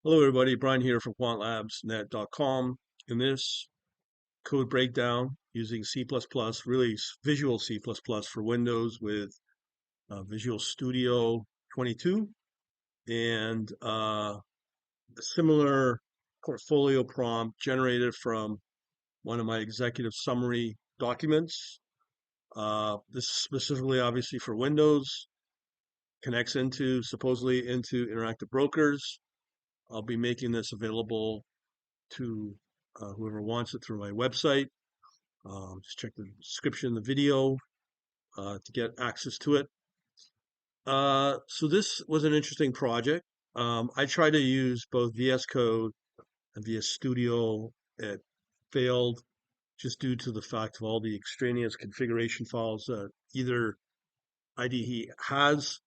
Hello, everybody. Brian here from quantlabsnet.com. In this code breakdown using C++, really visual C++ for Windows with Visual Studio 22 and a similar portfolio prompt generated from one of my executive summary documents. This is specifically, obviously, for Windows, connects supposedly into interactive brokers. I'll be making this available to whoever wants it through my website. Just check the description of the video to get access to it. So this was an interesting project. I tried to use both VS Code and VS Studio. It failed just due to the fact of all the extraneous configuration files that either IDE has.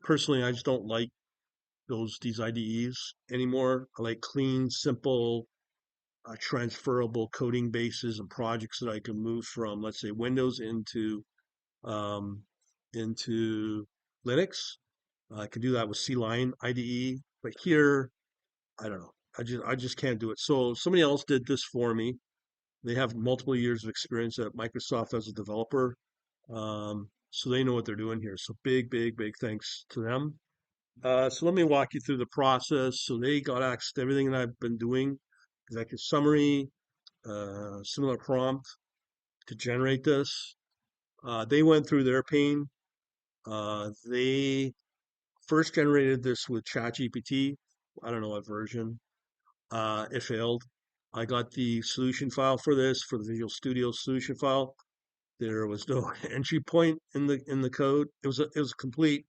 Personally, I just don't like these IDEs anymore. I like clean, simple, transferable coding bases and projects that I can move from, let's say, Windows um, into Linux. I can do that with C-Line IDE, but here, I don't know. I just can't do it. So somebody else did this for me. They have multiple years of experience at Microsoft as a developer, so they know what they're doing here. So big thanks to them. So let me walk you through the process. So they got access to everything that I've been doing, executive summary, similar prompt to generate this. They went through their pain. They first generated this with ChatGPT. I don't know what version. It failed. I got the solution file for this for the Visual Studio solution file. There was no entry point in the code. It was complete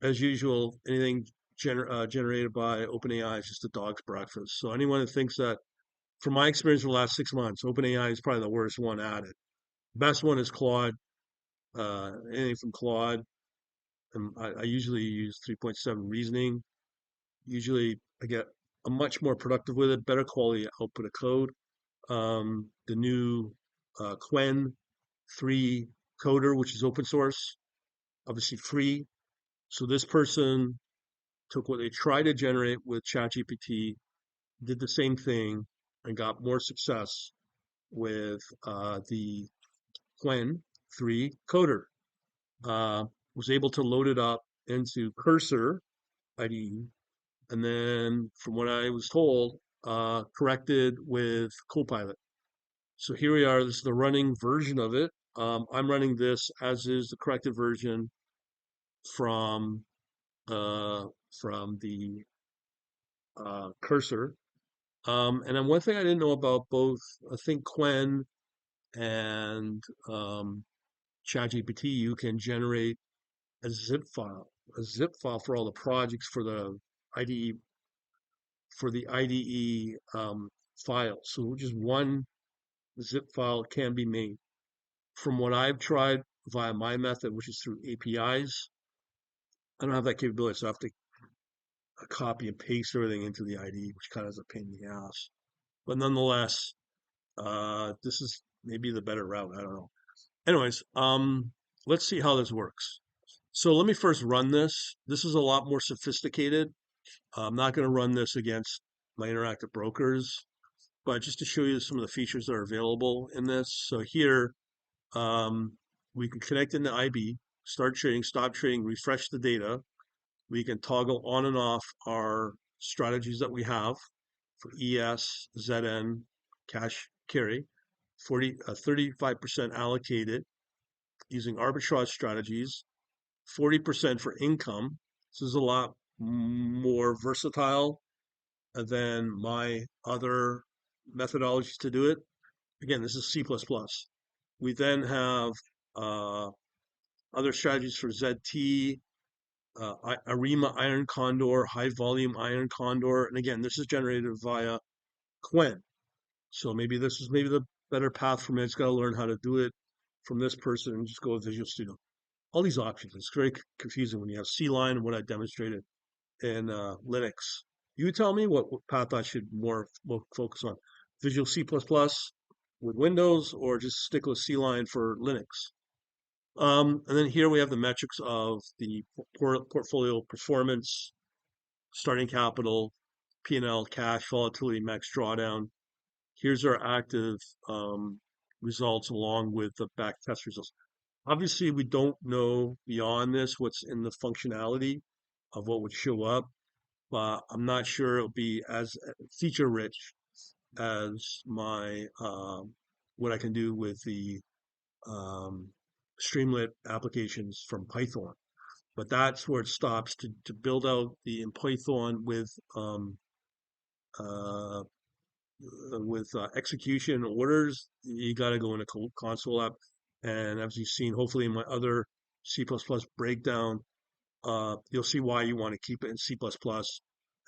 as usual. Anything generated by OpenAI is just a dog's breakfast. So anyone that thinks that, from my experience in the last 6 months, OpenAI is probably the worst one at it. Best one is Claude. Anything from Claude. And I usually use 3.7 reasoning. Usually I get a much more productive with it, better quality output of code. The new Qwen 3 coder, which is open source, obviously free. So this person took what they tried to generate with ChatGPT, did the same thing, and got more success with the Qwen 3 coder. Was able to load it up into Cursor IDE, and then from what I was told, corrected with Copilot. So here we are. This is the running version of it. I'm running this as is the corrected version from uh, the Cursor. And then one thing I didn't know about both, I think Qwen and ChatGPT, you can generate a zip file for all the projects for the IDE file. So just one zip file can be made. From what I've tried via my method, which is through APIs, I don't have that capability, so I have to copy and paste everything into the IDE, which kind of is a pain in the ass. But nonetheless, this is maybe the better route. I don't know. Anyways, let's see how this works. So let me first run this. This is a lot more sophisticated. I'm not going to run this against my interactive brokers, but just to show you some of the features that are available in this. So here, we can connect into IB, start trading, stop trading, refresh the data. We can toggle on and off our strategies that we have for ES, ZN, cash carry, 35% allocated using arbitrage strategies, 40% for income. This is a lot more versatile than my other methodologies to do it. Again, this is C++. We then have other strategies for ZT, ARIMA Iron Condor, High Volume Iron Condor. And again, this is generated via Qwen. So maybe this is maybe the better path for me. I just got to learn how to do it from this person and just go with Visual Studio. All these options. It's very confusing when you have C-Line and what I demonstrated in Linux. You tell me what path I should more focus on. Visual C++ with Windows or just stick with C-Line for Linux. And then here we have the metrics of the portfolio performance, starting capital, P&L, cash, volatility, max drawdown. Here's our active results along with the back test results. Obviously, we don't know beyond this what's in the functionality of what would show up, but I'm not sure it'll be as feature rich as my what I can do with the um, Streamlit applications from Python. But that's where it stops to build out the in Python uh, with execution orders. You got to go in a console app, and as you've seen, hopefully in my other C++ breakdown, you'll see why you want to keep it in C++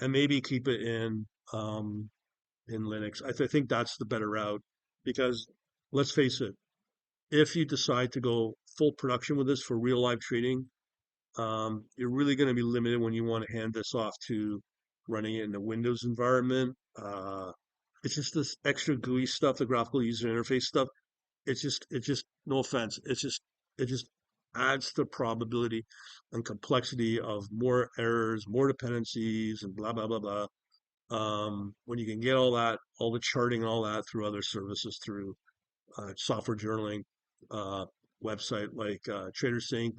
and maybe keep it in Linux. I think that's the better route because let's face it, if you decide to go full production with this for real live trading, you're really going to be limited when you want to hand this off to running it in a Windows environment. It's just this extra GUI stuff, the graphical user interface stuff. It's just no offense. It just adds to the probability and complexity of more errors, more dependencies, and blah blah blah blah. When you can get all that, all the charting, and all that through other services, through software journaling uh, website like TraderSync,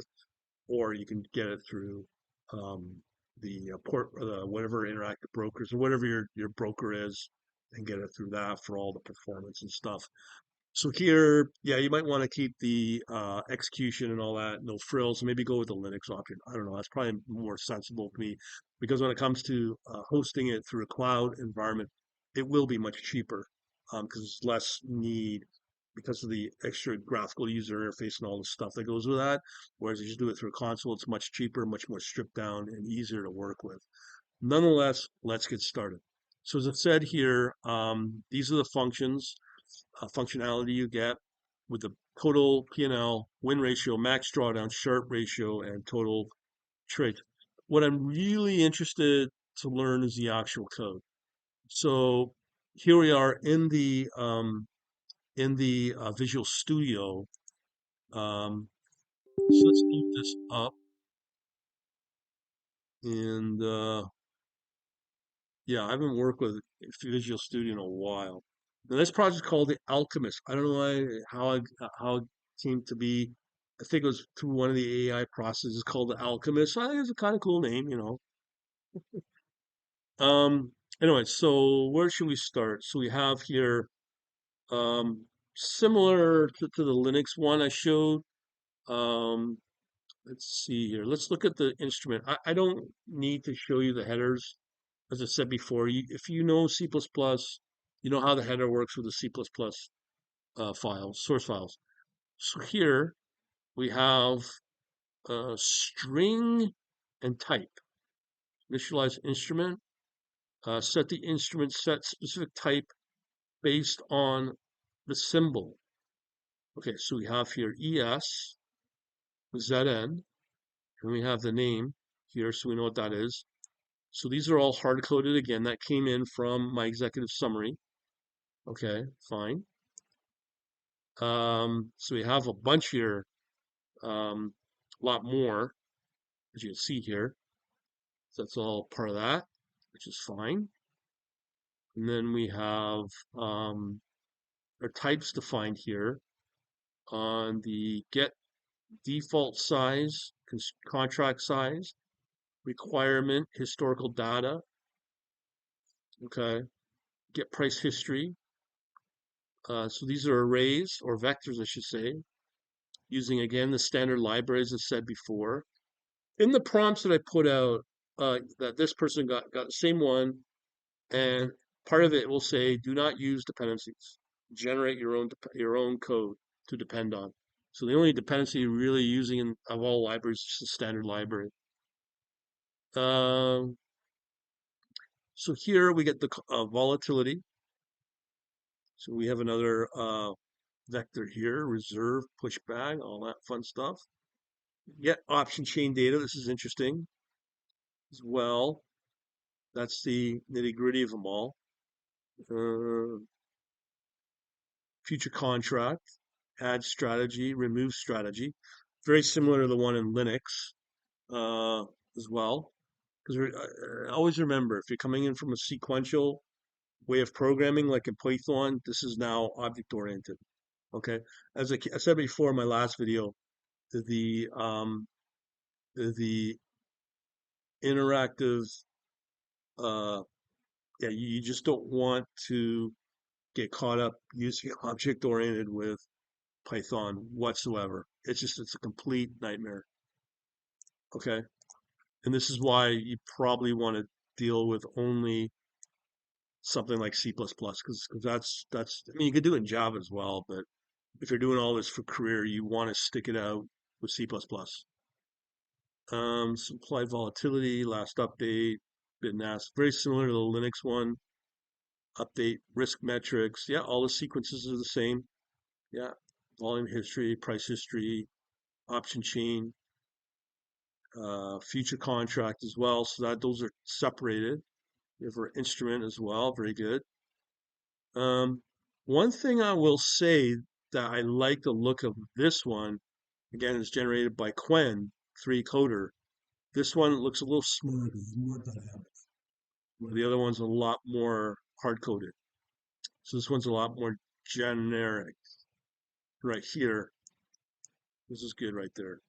or you can get it through um, the whatever interactive brokers or whatever your broker is, and get it through that for all the performance and stuff. So here, yeah, you might want to keep the execution and all that, no frills. Maybe go with the Linux option. I don't know. That's probably more sensible to me because when it comes to hosting it through a cloud environment, it will be much cheaper because it's less need because of the extra graphical user interface and all the stuff that goes with that. Whereas if you just do it through a console, it's much cheaper, much more stripped down, and easier to work with. Nonetheless, let's get started. So as I said here, these are the functionality you get with the total P&L, win ratio, max drawdown, Sharpe ratio, and total trades. What I'm really interested to learn is the actual code. So here we are in the Visual Studio. So let's load this up, and yeah, I haven't worked with Visual Studio in a while. Now, this project is called the Alchemist. I don't know how it came to be. I think it was through one of the AI processes called the Alchemist. I think it's a kind of cool name, you know. Um, anyway, so where should we start? So we have here similar to the Linux one I showed. Um, let's see here. Let's look at the instrument. I don't need to show you the headers. As I said before, if you know C++, you know how the header works with the C++ files, source files. So here we have string and type. Initialize instrument, set the instrument set specific type based on the symbol. Okay, so we have here ES, ZN, and we have the name here, so we know what that is. So these are all hard coded again. That came in from my executive summary. Okay, fine. So we have a bunch here, a lot more, as you can see here. So that's all part of that, which is fine. And then we have our types defined here on the get default size, contract size, requirement, historical data, okay, get price history. So these are arrays or vectors, I should say, using again the standard libraries as said before. In the prompts that I put out, that this person got the same one, and part of it will say, do not use dependencies. Generate your own code to depend on. So the only dependency you're really using of all libraries is the standard library. Um, so here we get the volatility. So we have another vector here, reserve, pushback, all that fun stuff. Get option chain data. This is interesting as well. That's the nitty gritty of them all. Future contract, add strategy, remove strategy. Very similar to the one in Linux as well, Because always remember, if you're coming in from a sequential way of programming, like in Python, this is now object oriented. Okay, as I said before in my last video, the the interactive, uh, yeah, you just don't want to get caught up using object oriented with Python whatsoever. It's a complete nightmare. Okay, and this is why you probably want to deal with only something like C++, because that's I mean you could do it in Java as well, but if you're doing all this for career, you want to stick it out with C++. Supply volatility, last update, bit NAS, very similar to the Linux one. Update risk metrics. Yeah, all the sequences are the same. Yeah, volume history, price history, option chain, future contract as well. So that those are separated. We have our instrument as well. Very good. Um, One thing I will say that I like the look of this one, again, is generated by Qwen 3 coder. This one looks a little smoother, where the other one's a lot more hard coded. So this one's a lot more generic right here. This is good right there.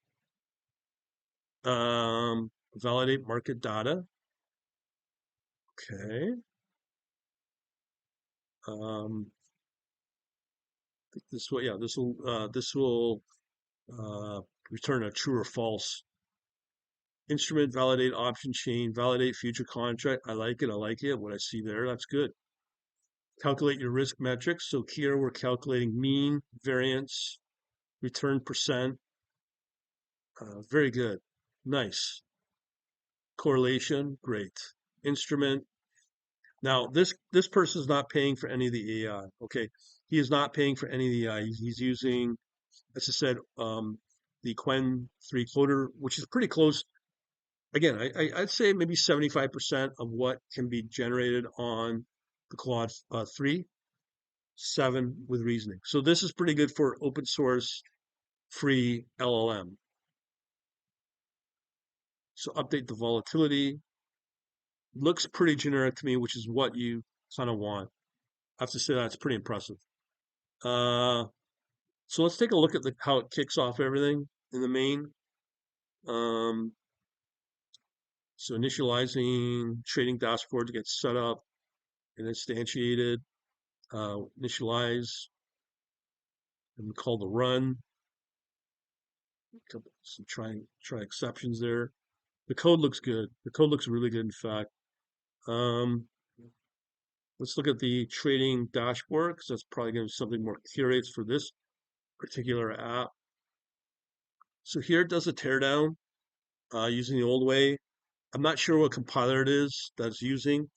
Validate market data. Okay. Um, this will, yeah, this will return a true or false. Instrument, validate option chain, validate future contract. I like it. I like it. What I see there, that's good. Calculate your risk metrics. So here we're calculating mean, variance, return percent. Very good. Nice. Correlation, great. Instrument. Now this person is not paying for any of the AI. Okay, he is not paying for any of the AI. He's using, as I said, the Qwen 3 coder, which is pretty close. Again, I'd say maybe 75% of what can be generated on the Claude 3, 7 with reasoning. So this is pretty good for open source free LLM. So update the volatility. Looks pretty generic to me, which is what you kind of want. I have to say that's pretty impressive. Uh, so let's take a look at how it kicks off everything in the main. Um, so initializing trading dashboard to get set up and instantiated. Initialize and call the run. Some try exceptions there. The code looks good. The code looks really good, in fact. Um, let's look at the trading dashboard because that's probably going to be something more curious for this particular app. So here it does a teardown using the old way. I'm not sure what compiler it is that's using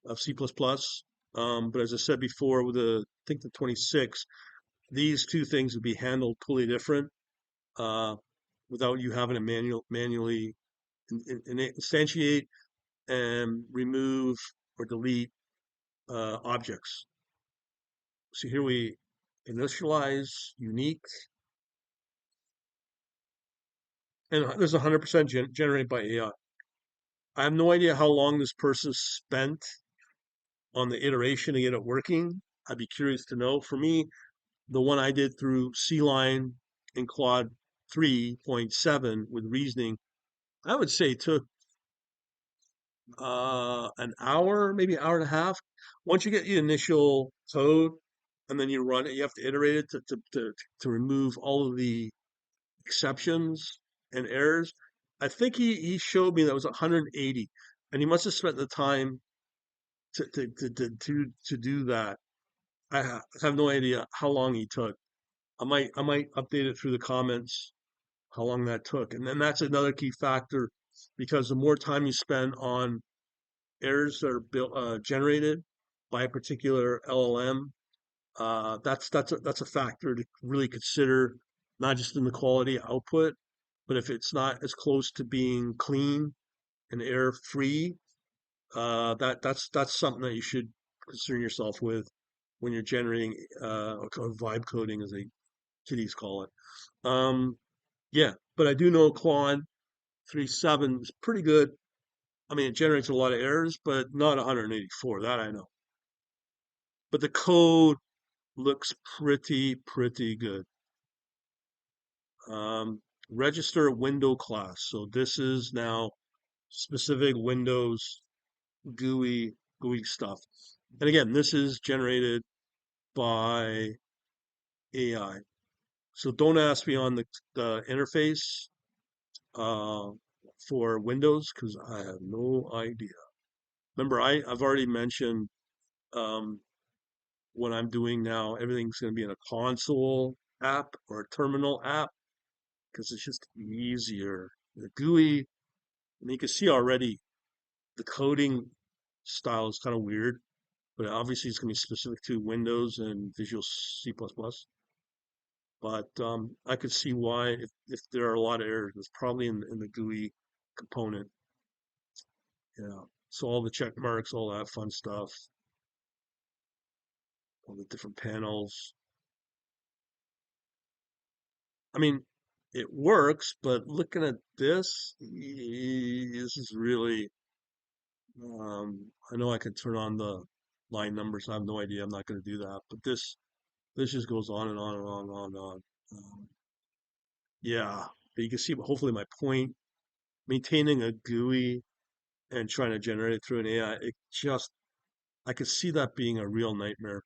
of C++. But as I said before, with I think the 26, these two things would be handled totally different without you having to manually instantiate and remove or delete objects. So here we initialize unique, and there's 100% generated by AI. I have no idea how long this person spent on the iteration to get it working. I'd be curious to know. For me, the one I did through C-Line and Claude 3.7 with reasoning, I would say took an hour, maybe an hour and a half. Once you get the initial code and then you run it, you have to iterate it to remove all of the exceptions and errors. I think he showed me that was 180, and he must have spent the time to do that. I have no idea how long he took. I might update it through the comments how long that took, and then that's another key factor because the more time you spend on errors that are generated by a particular LLM, that's a factor to really consider, not just in the quality output, but if it's not as close to being clean and error free, that's something that you should concern yourself with when you're generating or vibe coding, as they kiddies call it. Yeah, but I do know Claude 3.7 is pretty good. I mean, it generates a lot of errors, but not 184. That I know. But the code looks pretty good. Um, Register window class. So this is now specific Windows GUI stuff. And again, this is generated by AI. So don't ask me on the interface uh, for Windows because I have no idea. Remember, I've already mentioned um, what I'm doing now. Everything's going to be in a console app or a terminal app because it's just easier. The GUI, and you can see already the coding style is kind of weird, but obviously it's going to be specific to Windows and Visual C++. But I could see why if there are a lot of errors, it's probably in the GUI component. Yeah. So all the check marks, all that fun stuff, all the different panels. I mean, it works, but looking at this, this is really, I know I could turn on the line numbers. I have no idea. I'm not going to do that. But this just goes on and on and on and on and on. Yeah. But you can see, hopefully, my point. Maintaining a GUI and trying to generate it through an AI, I could see that being a real nightmare.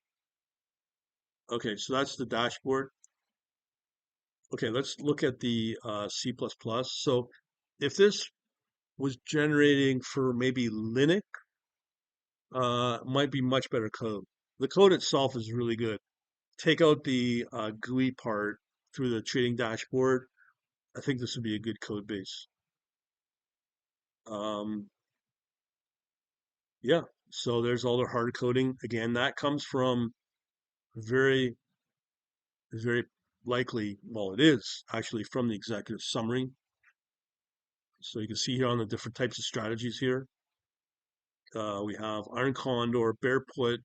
Okay, so that's the dashboard. Okay, let's look at the C++. So if this was generating for maybe Linux, might be much better code. The code itself is really good. Take out the GUI part through the trading dashboard. I think this would be a good code base. Um, yeah, so there's all the hard coding. Again, that comes from very, very likely, well, it is actually from the executive summary. So you can see here on the different types of strategies here. We have Iron Condor, Bear Put,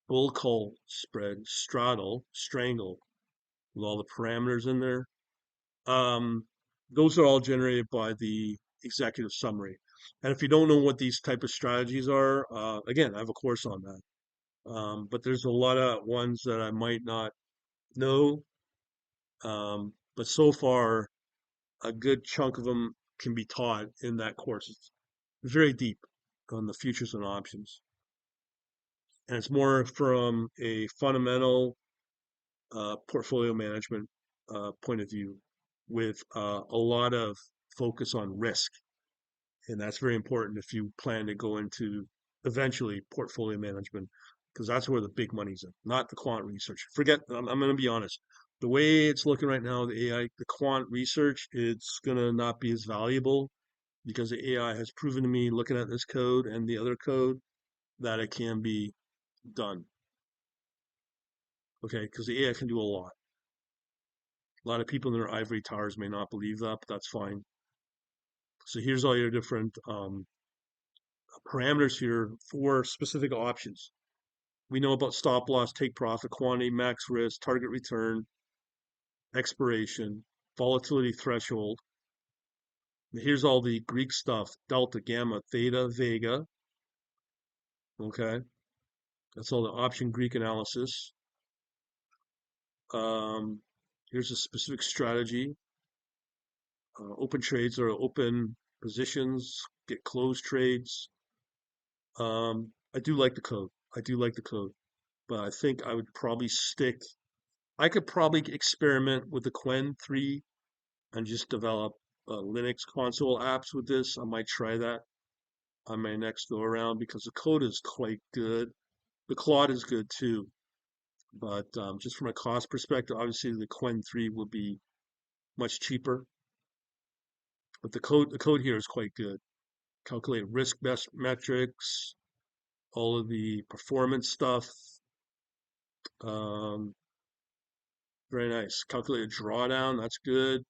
Bull Call Spread, Straddle, Strangle, with all the parameters in there. Um, those are all generated by the executive summary. And if you don't know what these type of strategies are, again, I have a course on that. But there's a lot of ones that I might not know. But so far, a good chunk of them can be taught in that course. It's very deep on the futures and options. And it's more from a fundamental portfolio management point of view with a lot of focus on risk. And that's very important if you plan to go into eventually portfolio management, because that's where the big money's in, not the quant research. Forget, I'm going to be honest. The way it's looking right now, the AI, the quant research, it's going to not be as valuable because the AI has proven to me, looking at this code and the other code, that it can be done. Okay, because the AI can do a lot. A lot of people in their ivory towers may not believe that, but that's fine. So here's all your different parameters here for specific options. We know about stop loss, take profit, quantity, max risk, target return, expiration, volatility threshold. And here's all the Greek stuff: delta, gamma, theta, vega. Okay, that's all the option Greek analysis. Um, here's a specific strategy. Open trades or open positions, get closed trades. I do like the code. I do like the code, but I think I would probably stick. I could probably experiment with the Qwen 3 and just develop Linux console apps with this. I might try that on my next go around because the code is quite good. The Claude is good too, but just from a cost perspective, obviously the Qwen 3 will be much cheaper. But the code here is quite good. Calculate risk best metrics, all of the performance stuff. Um, very nice. Calculate a drawdown, that's good.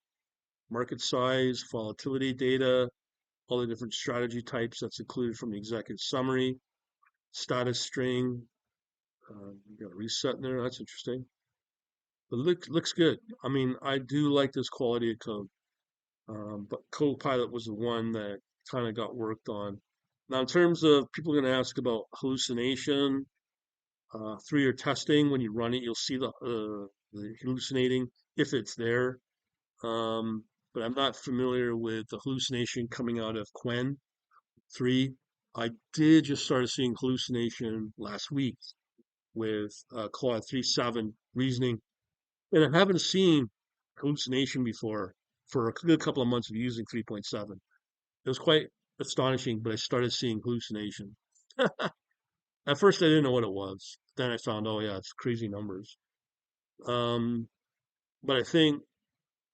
Market size, volatility data, all the different strategy types that's included from the executive summary. Status string, you got a reset in there, that's interesting. But looks good. I mean, I do like this quality of code. But Copilot was the one that kind of got worked on. Now, in terms of people are going to ask about hallucination, through your testing, when you run it, you'll see the hallucinating if it's there. But I'm not familiar with the hallucination coming out of Qwen 3. I did just start seeing hallucination last week with Claude 3.7 reasoning, and I haven't seen hallucination before for a good couple of months of using 3.7. It was quite astonishing, but I started seeing hallucination. At first, I didn't know what it was. Then I found, oh yeah, it's crazy numbers. Um, but I think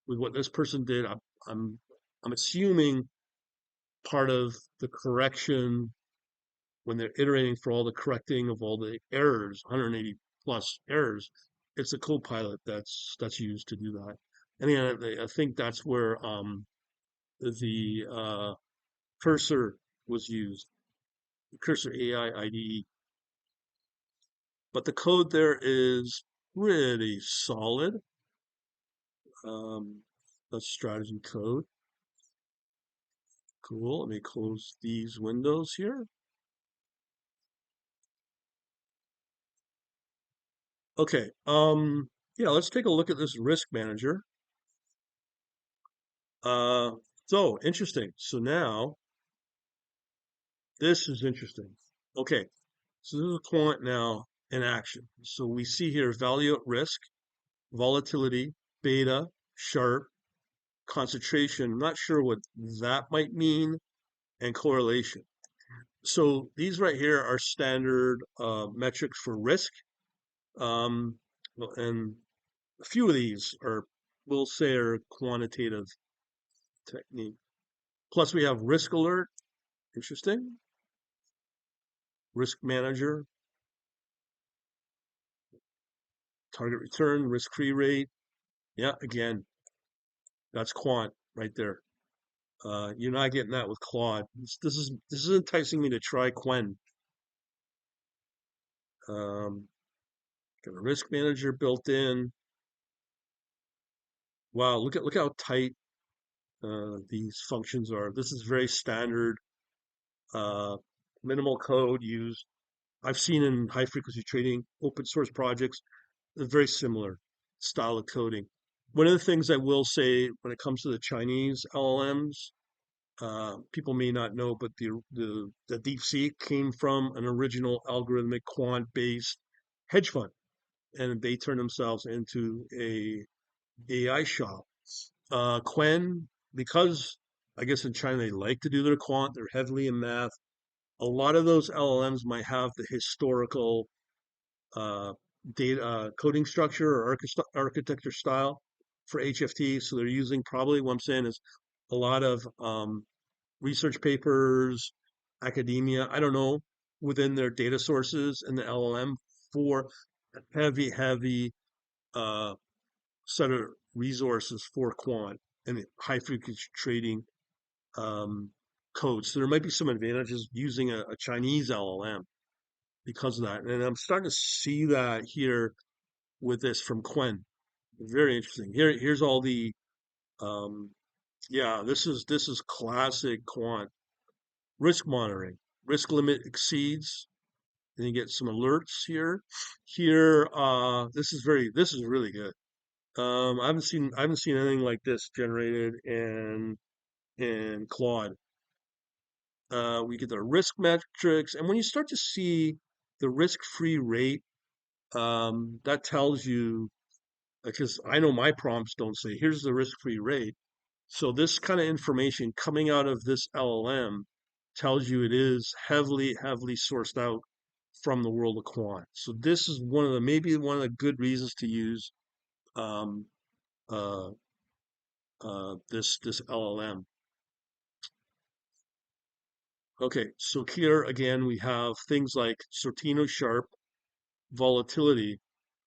with what this person did, I'm I'm assuming part of the correction when they're iterating for all the correcting of all the errors, 180 plus errors, it's a Copilot that's used to do that. And again, I think that's where the cursor was used, the cursor AI IDE. But the code there is pretty solid. That's strategy code. Cool. Let me close these windows here. Okay. Yeah, let's take a look at this risk manager. Uh, so interesting. So now this is interesting. Okay. So this is Quant now in action. So we see here value at risk, volatility, beta, sharp, concentration. I'm not sure what that might mean, and correlation. So these right here are standard metrics for risk. And a few of these are, we'll say, are quantitative technique. Plus we have risk alert, interesting, risk manager, target return, risk-free rate. Yeah, again, that's quant right there. You're not getting that with Claude. This is enticing me to try Qwen. Um, got a risk manager built in. Wow, look how tight these functions are. This is very standard, uh, minimal code used. I've seen in high frequency trading, open source projects, a very similar style of coding. One of the things I will say when it comes to the Chinese LLMs, people may not know, but the DeepSeek came from an original algorithmic quant based hedge fund, and they turned themselves into a AI shop. Qwen, because I guess in China they like to do their quant, they're heavily in math. A lot of those LLMs might have the historical uh, data coding structure or architecture style for HFT. So they're using, probably what I'm saying is, a lot of research papers, academia, I don't know, within their data sources in the LLM for heavy uh, set of resources for quant and high frequency trading um, code. So there might be some advantages using a Chinese LLM because of that. And I'm starting to see that here with this from Qwen. Very interesting. Here's all the um, yeah, this is classic quant risk monitoring. Risk limit exceeds, and you get some alerts here. Here, this is really good. I haven't seen anything like this generated in Claude. We get the risk metrics, and when you start to see the risk-free rate, that tells you, because I know my prompts don't say here's the risk-free rate. So this kind of information coming out of this LLM tells you it is heavily sourced out from the world of quant. So this is maybe one of the good reasons to use um, uh, this LLM. Okay, so here again we have things like Sortino Sharp, volatility,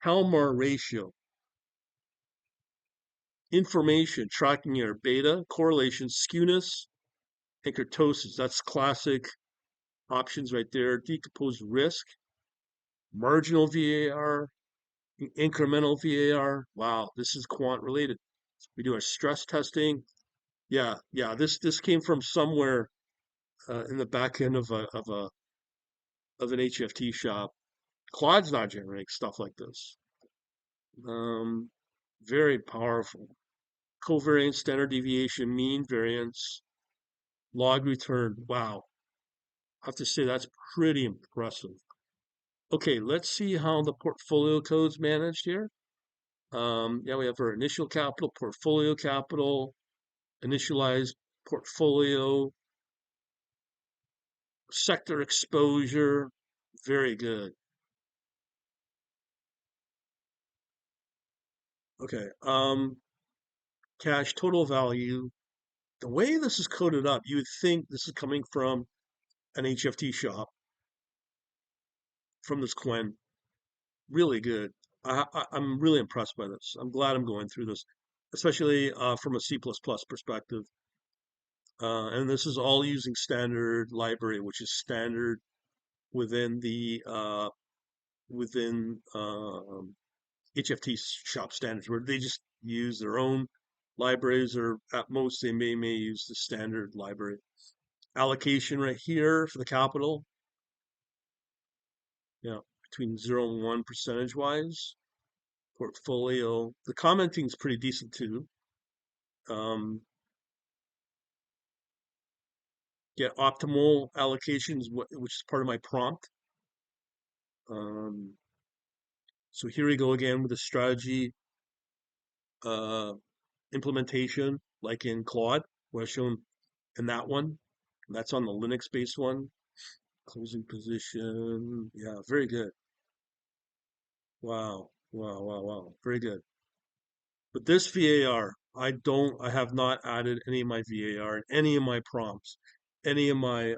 Palmar ratio, information, tracking error, beta, correlation, skewness, and kurtosis. That's classic options right there. Decomposed risk, marginal VAR, incremental VAR. Wow, this is quant related. We do our stress testing. Yeah, this came from somewhere. in the back end of an HFT shop. Claude's not generating stuff like this. Um, Very powerful. Covariance, standard deviation, mean variance, log return. Wow. I have to say that's pretty impressive. Okay, let's see how the portfolio code's managed here. Yeah, we have our initial capital, portfolio capital, initialized portfolio, sector exposure. Very good. Okay. Cash total value. The way this is coded up, you would think this is coming from an HFT shop, from this Qwen. Really good. I'm really impressed by this. I'm glad I'm going through this, especially from a C++ perspective. And this is all using standard library, which is standard within the within HFT shop standards, where they just use their own libraries, or at most they may use the standard library. Allocation right here for the capital, yeah, between 0 and 1 percentage wise. Portfolio, the commenting is pretty decent too. Get optimal allocations, which is part of my prompt. Um, so here we go again with the strategy uh, implementation, like in Claude, what I've shown in that one. That's on the Linux-based one. Closing position. Yeah, very good. Wow, wow, wow, wow. Very good. But this VAR, I have not added any of my VAR in any of my prompts, any of my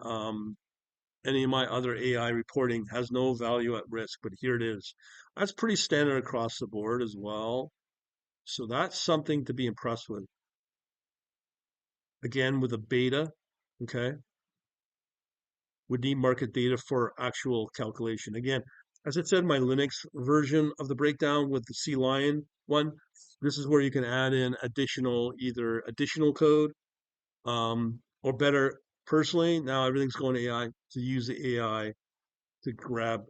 any of my other AI reporting has no value at risk, but here it is. That's pretty standard across the board as well. So that's something to be impressed with. Again, with a beta, okay, would need market data for actual calculation. Again, as I said, my Linux version of the breakdown with the C Lion one, this is where you can add in either additional code, or better, personally, now everything's going to AI, to use the AI to grab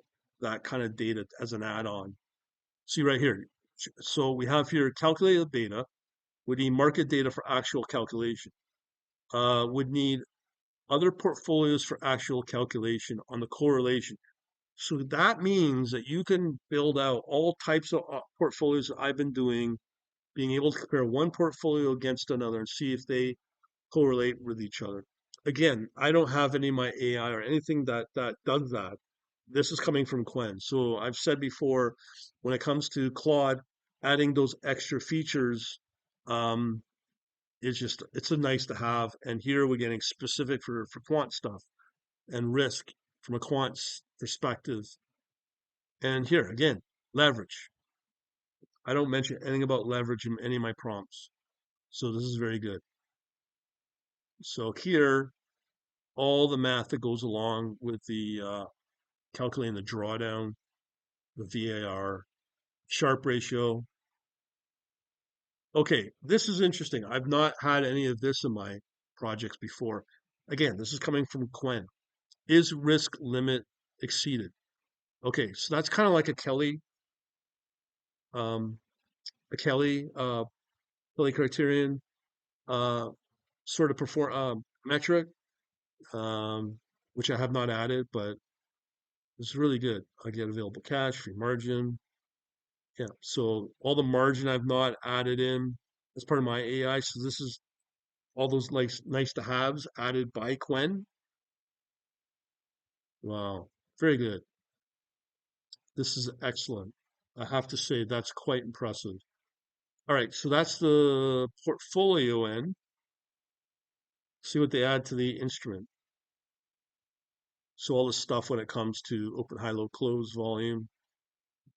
that kind of data as an add-on. See right here. So we have here calculated beta. We need market data for actual calculation. Would need other portfolios for actual calculation on the correlation. So that means that you can build out all types of portfolios that I've been doing, being able to compare one portfolio against another and see if they correlate with each other. Again, I don't have any of my AI or anything that does that. This is coming from Qwen. So I've said before, when it comes to Claude, adding those extra features um, it's a nice to have. And here we're getting specific for quant stuff and risk from a quant perspective. And here again, leverage. I don't mention anything about leverage in any of my prompts. So this is very good. So here, all the math that goes along with the calculating the drawdown, the VAR, Sharpe ratio. Okay, this is interesting. I've not had any of this in my projects before. Again, this is coming from Qwen. Is risk limit exceeded? Okay, so that's kind of like um, a Kelly criterion uh, sort of perform metric, um, which I have not added, but it's really good. I get available cash, free margin. Yeah, so all the margin I've not added in as part of my AI. So this is all those nice to haves added by Qwen. Wow, very good. This is excellent. I have to say that's quite impressive. All right, so that's the portfolio end. See what they add to the instrument. So all the stuff when it comes to open, high, low, close, volume,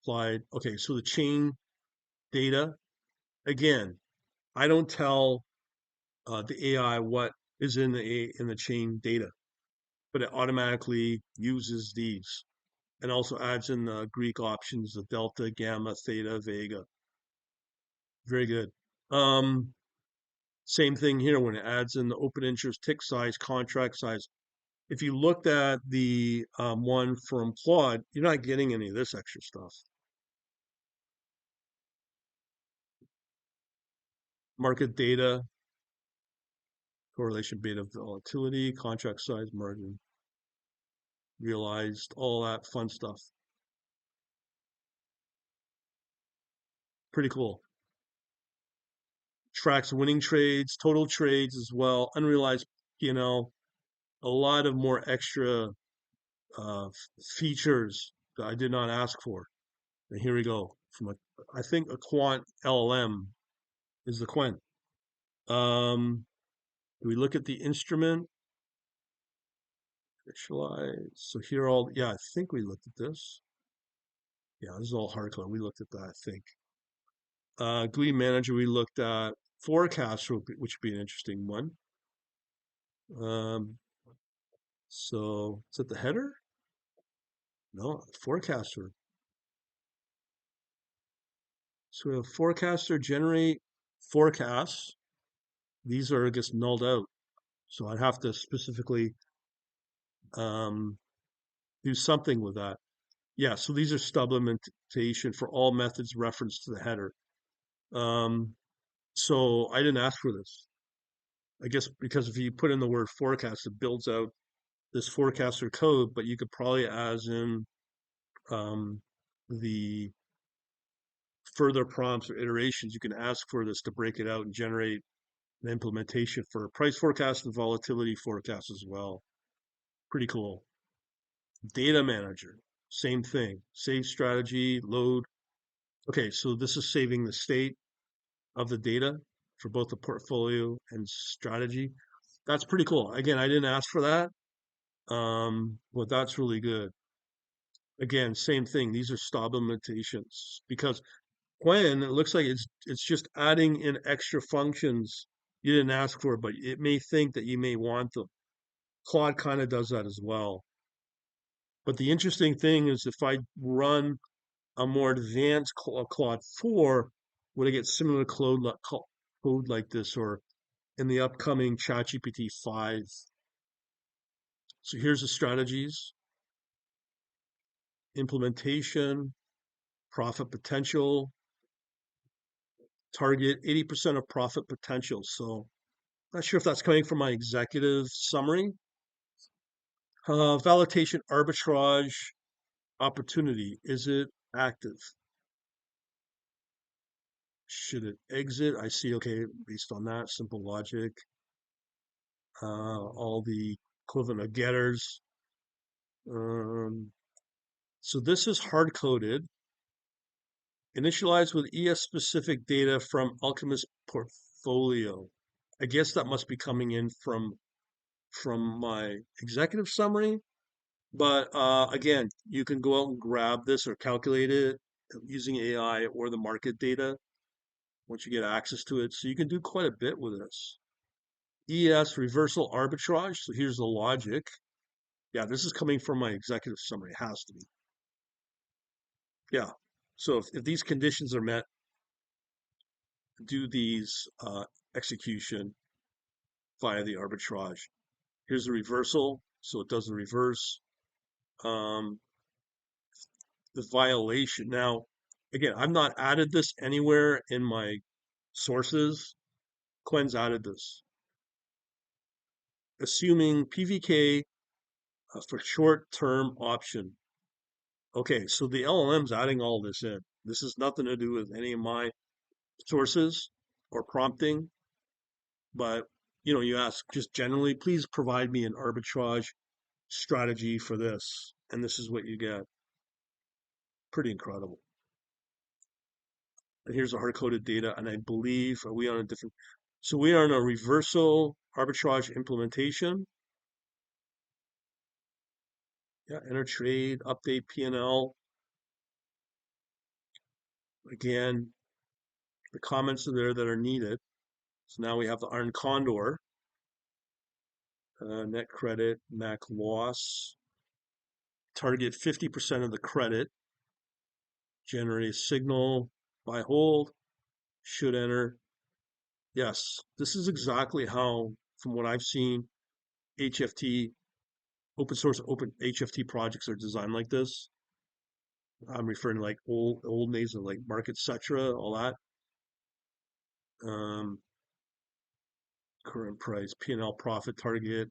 applied. Okay, so the chain data. Again, I don't tell the AI what is in the chain data, but it automatically uses these and also adds in the Greek options, the delta, gamma, theta, vega. Very good. Um, Same thing here when it adds in the open interest, tick size, contract size. If you looked at the one from Claude, you're not getting any of this extra stuff. Market data, correlation beta volatility, contract size, margin, realized, all that fun stuff. Pretty cool. Tracks winning trades, total trades as well, unrealized P&L, a lot of more extra features that I did not ask for. And here we go. I think a Quant LLM is the Qwen. Do we look at the instrument? Visualize. So here all, yeah, I think we looked at this. Yeah, this is all hardcore. We looked at that, I think. GUI Manager, we looked at forecast, which would be an interesting one. Um, so is it the header? No, forecaster. So we have forecaster generate forecasts. These are, I guess, nulled out. So I'd have to specifically um, do something with that. Yeah, so these are stub limitation for all methods referenced to the header. Um, so I didn't ask for this. I guess because if you put in the word forecast, it builds out this forecaster code, but you could probably as in um, the further prompts or iterations, you can ask for this to break it out and generate an implementation for price forecast and volatility forecast as well. Pretty cool. Data manager, same thing. Save strategy, load. Okay, so this is saving the state of the data for both the portfolio and strategy. That's pretty cool. Again, I didn't ask for that, but that's really good. Again, same thing. These are stop limitations because Qwen, it looks like it's just adding in extra functions you didn't ask for, but it may think that you may want them. Claude kind of does that as well. But the interesting thing is if I run a more advanced Claude 4, would I get similar code like this or in the upcoming ChatGPT 5? So here's the strategies, implementation, profit potential, target 80% of profit potential. So not sure if that's coming from my executive summary. Validation arbitrage opportunity. Is it active? Should it exit? I see, okay, based on that, simple logic. All the equivalent of getters. Um, so this is hard coded. Initialized with ES specific data from Alchemist portfolio. I guess that must be coming in from my executive summary. But again, you can go out and grab this or calculate it using AI or the market data once you get access to it. So you can do quite a bit with this. ES reversal arbitrage. So here's the logic. Yeah, this is coming from my executive summary. It has to be. Yeah. So if these conditions are met, do these execution via the arbitrage. Here's the reversal. So it does the reverse. Um, the violation. Now, again, I've not added this anywhere in my sources. Qwen's added this. Assuming PVK for short-term option. Okay, so the LLM's adding all this in. This has nothing to do with any of my sources or prompting, but you ask just generally, please provide me an arbitrage strategy for this, and this is what you get. Pretty incredible. And here's the hard-coded data, and I believe are we on a different? So we are in a reversal arbitrage implementation. Yeah, enter trade, update P&L. Again, the comments are there that are needed. So now we have the iron condor, net credit, MAC loss, target 50% of the credit, generate a signal, buy hold, should enter. Yes, this is exactly how, from what I've seen, HFT open source, open HFT projects are designed like this. I'm referring to like old names of like Market Cetra, all that. Um, Current price, P&L profit target,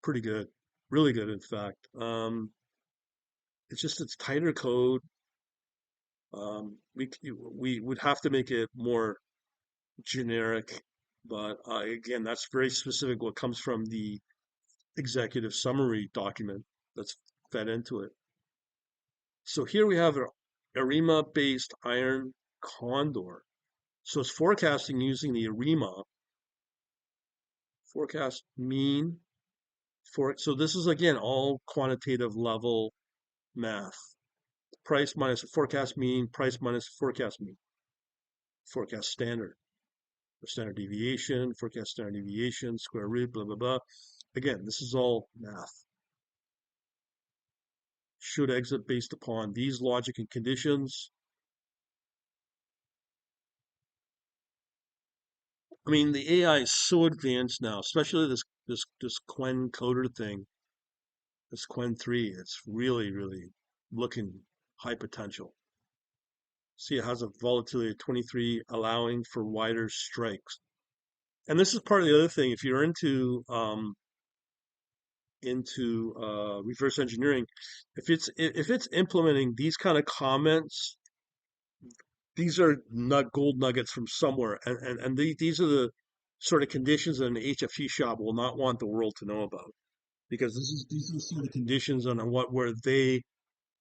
pretty good, really good, in fact. It's just it's tighter code. We would have to make it more generic, but again, that's very specific. What comes from the executive summary document that's fed into it. So here we have an ARIMA-based iron condor. So it's forecasting using the ARIMA forecast mean for. So this is again all quantitative level math. Price minus forecast mean, price minus forecast mean, forecast standard, standard deviation, forecast standard deviation, square root, blah blah blah. Again, this is all math. Should exit based upon these logic and conditions. I mean, the AI is so advanced now, especially this Qwen coder thing, this Qwen 3. It's really looking high potential. See, it has a volatility of 23, allowing for wider strikes. And this is part of the other thing. If you're into reverse engineering, if it's implementing these kind of comments, these are not gold nuggets from somewhere, and these are the sort of conditions that an HFT shop will not want the world to know about, because these are the sort of conditions on what where they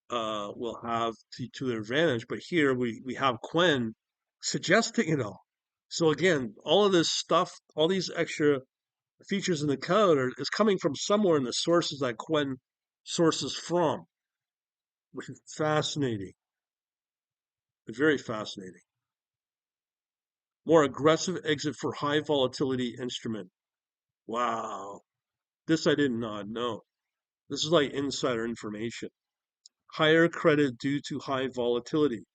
will have to their advantage. But here we have Qwen suggesting it all. So again, all of this stuff, all these extra features in the code is coming from somewhere in the sources that Qwen sources from, which is fascinating, very fascinating. More aggressive exit for high volatility instrument. Wow, this I did not know. This is like insider information. Higher credit due to high volatility.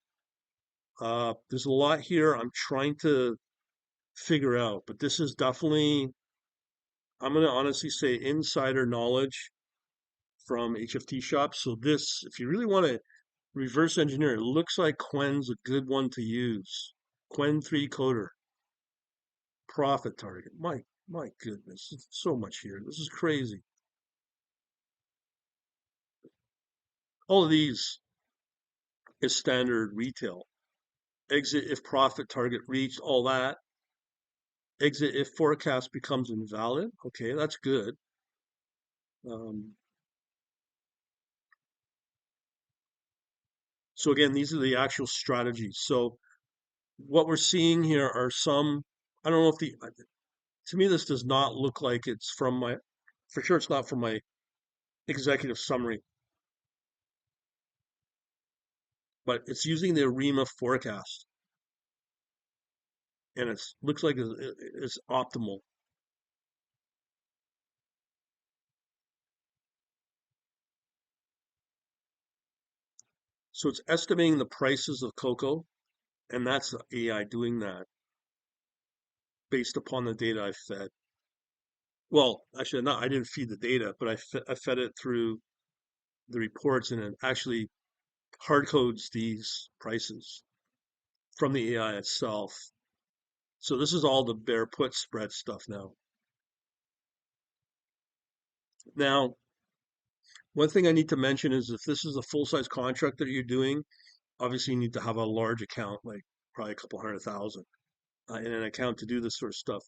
There's a lot here I'm trying to figure out, but this is definitely, I'm going to honestly say, insider knowledge from HFT shops. So this, if you really want to reverse engineer, it looks like Qwen's a good one to use. Qwen 3 coder, profit target. My goodness, it's so much here. This is crazy. All of these is standard retail. Exit if profit target reached, all that. Exit if forecast becomes invalid. Okay, that's good. Um, so again, these are the actual strategies. So what we're seeing here are some, I don't know if to me, this does not look like it's from my, for sure it's not from my executive summary, but it's using the ARIMA forecast, and it looks like it's optimal. So it's estimating the prices of cocoa, and that's the AI doing that based upon the data I fed. Well, actually, not, I didn't feed the data, but I fed it through the reports, and it actually hard codes these prices from the AI itself. So this is all the bear put spread stuff now. Now, one thing I need to mention is if this is a full size contract that you're doing, obviously you need to have a large account, like probably a couple 100,000 in an account to do this sort of stuff.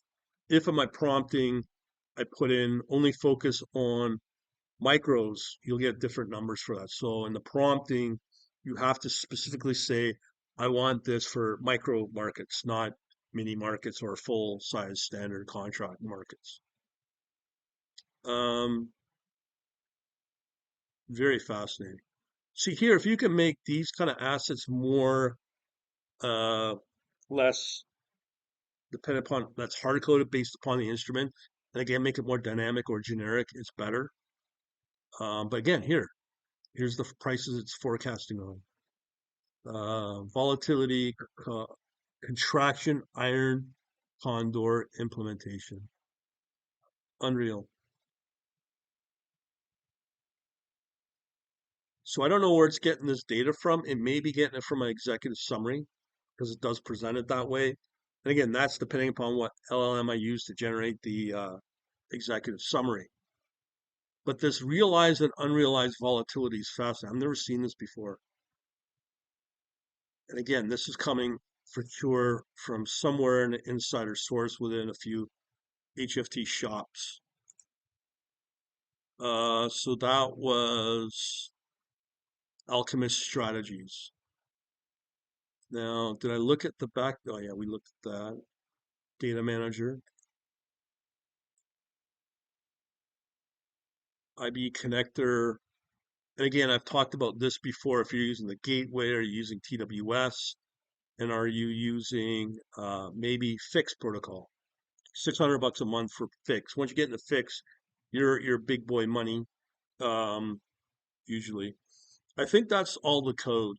If in my prompting I put in only focus on micros, you'll get different numbers for that. So in the prompting, you have to specifically say, I want this for micro markets, not mini markets or full size standard contract markets. Um, Very fascinating. See here, if you can make these kind of assets more uh, less dependent upon, that's hard coded based upon the instrument, and again make it more dynamic or generic, it's better. But again, here's the prices it's forecasting on. Volatility, contraction, iron, condor implementation. Unreal. So I don't know where it's getting this data from. It may be getting it from an executive summary because it does present it that way. And again, that's depending upon what LLM I use to generate the executive summary. But this realized and unrealized volatility is fascinating. I've never seen this before. And again, this is coming for sure from somewhere in an insider source within a few HFT shops. So that was Alchemist Strategies. Now, did I look at the back? Oh yeah, we looked at that. Data Manager, IB connector. And again, I've talked about this before. If you're using the gateway, are you using TWS? And are you using maybe Fix protocol? $600 a month for Fix. Once you get into Fix, you're big boy money. Um, usually, I think that's all the code.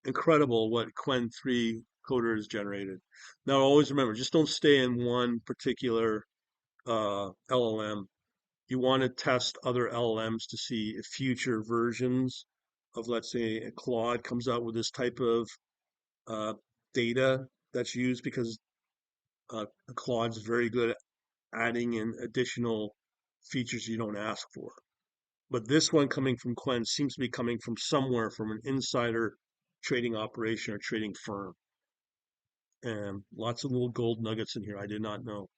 Incredible what Qwen 3 coder has generated. Now, always remember, just don't stay in one particular LLM. You want to test other LLMs to see if future versions of, let's say, a Claude comes out with this type of uh, data that's used because Claude's very good at adding in additional features you don't ask for. But this one coming from Quen seems to be coming from somewhere from an insider trading operation or trading firm. And lots of little gold nuggets in here I did not know,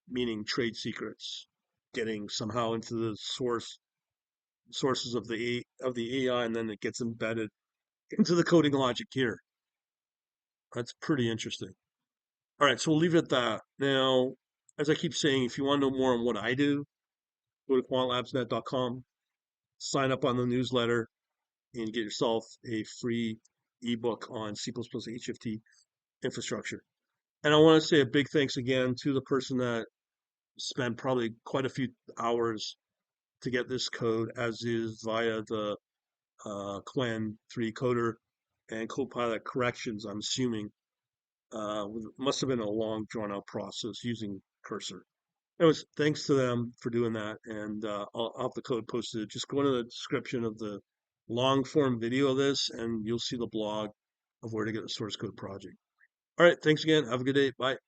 meaning trade secrets getting somehow into the sources of the AI, and then it gets embedded into the coding logic here. That's pretty interesting. All right, so we'll leave it at that. Now, as I keep saying, if you want to know more on what I do, go to quantlabsnet.com, sign up on the newsletter, and get yourself a free ebook on C++ HFT infrastructure. And I want to say a big thanks again to the person that spent probably quite a few hours to get this code, as is via the Qwen 3 coder and Copilot corrections, I'm assuming. Must have been a long, drawn out process using Cursor. Anyways, thanks to them for doing that. And I'll have the code posted. Just go into the description of the long form video of this, and you'll see the blog of where to get the source code project. All right, thanks again. Have a good day. Bye.